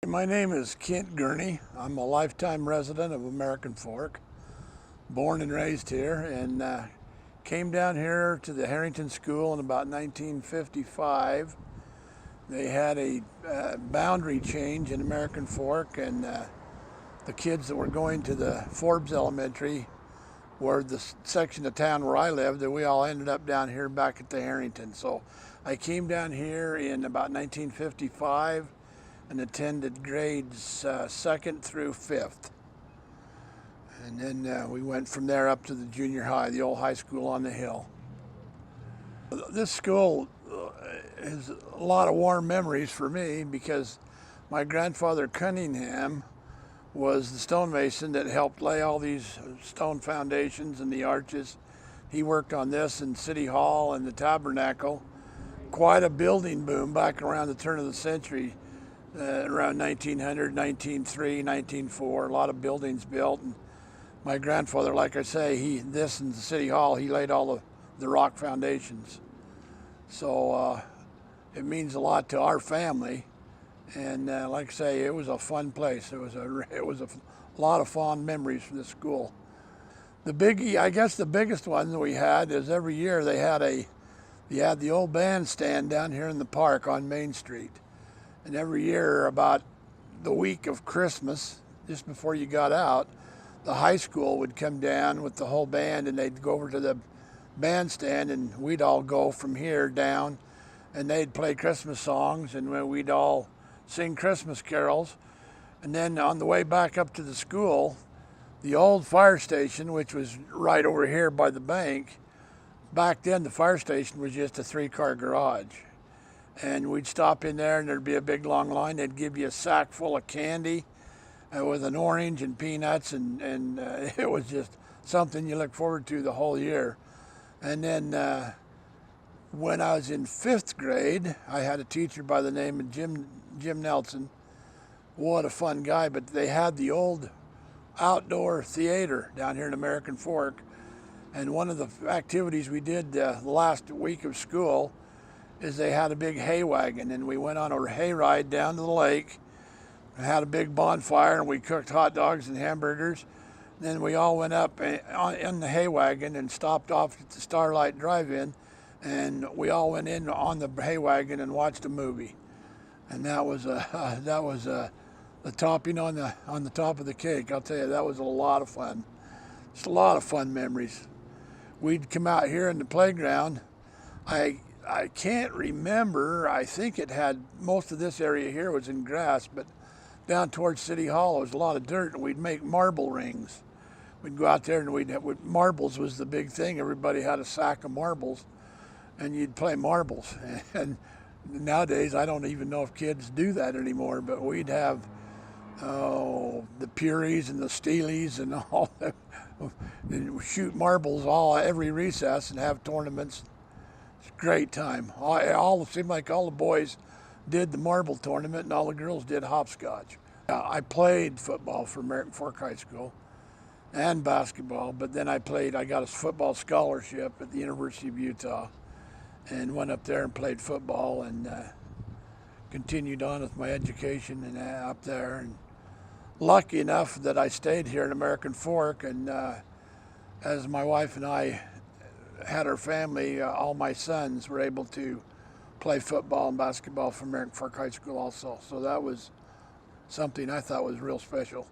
My name is Kent Gurney. I'm a lifetime resident of American Fork, born and raised here, and came down here to the Harrington School in about 1955. They had a boundary change in American Fork, and the kids that were going to the Forbes Elementary were the section of town where I lived, and we all ended up down here back at the Harrington. So I came down here in about 1955 and attended grades 2nd through 5th. And then we went from there up to the junior high, the old high school on the hill. This school has a lot of warm memories for me because my grandfather Cunningham was the stonemason that helped lay all these stone foundations and the arches. He worked on this in City Hall and the Tabernacle. Quite a building boom back around the turn of the century. Around 1900, 1903, 1904, a lot of buildings built. And my grandfather, like I say, this and the City Hall, he laid all the rock foundations. So it means a lot to our family. And like I say, it was a fun place. It was a lot of fond memories from the school. The biggie, I guess the biggest one that we had is every year they had the old bandstand down here in the park on Main Street. And every year, about the week of Christmas, just before you got out, the high school would come down with the whole band, and they'd go over to the bandstand, and we'd all go from here down, and they'd play Christmas songs, and we'd all sing Christmas carols. And then on the way back up to the school, the old fire station, which was right over here by the bank, back then the fire station was just a 3-car garage. And we'd stop in there and there'd be a big long line. They'd give you a sack full of candy with an orange and peanuts, and it was just something you look forward to the whole year. And then when I was in 5th grade, I had a teacher by the name of Jim Nelson. What a fun guy, but they had the old outdoor theater down here in American Fork. And one of the activities we did the last week of school is they had a big hay wagon, and we went on a hay ride down to the lake and had a big bonfire, and we cooked hot dogs and hamburgers. Then we all went up in the hay wagon and stopped off at the Starlight Drive-In, and we all went in on the hay wagon and watched a movie. And that was the topping on the top of the cake. I'll tell you, that was a lot of fun. Just a lot of fun memories. We'd come out here in the playground. I can't remember. I think it had, most of this area here was in grass, but down towards City Hall there was a lot of dirt, and we'd make marble rings. We'd go out there and marbles was the big thing. Everybody had a sack of marbles, and you'd play marbles. And nowadays, I don't even know if kids do that anymore, but we'd have the Puries and the Steelies and all that, and shoot marbles every recess and have tournaments. Great time. It seemed like all the boys did the marble tournament and all the girls did hopscotch. I played football for American Fork High School and basketball, but then I got a football scholarship at the University of Utah and went up there and played football and continued on with my education and up there. And lucky enough that I stayed here in American Fork, and as my wife and I had our family, all my sons were able to play football and basketball for American Fork High School also. So that was something I thought was real special.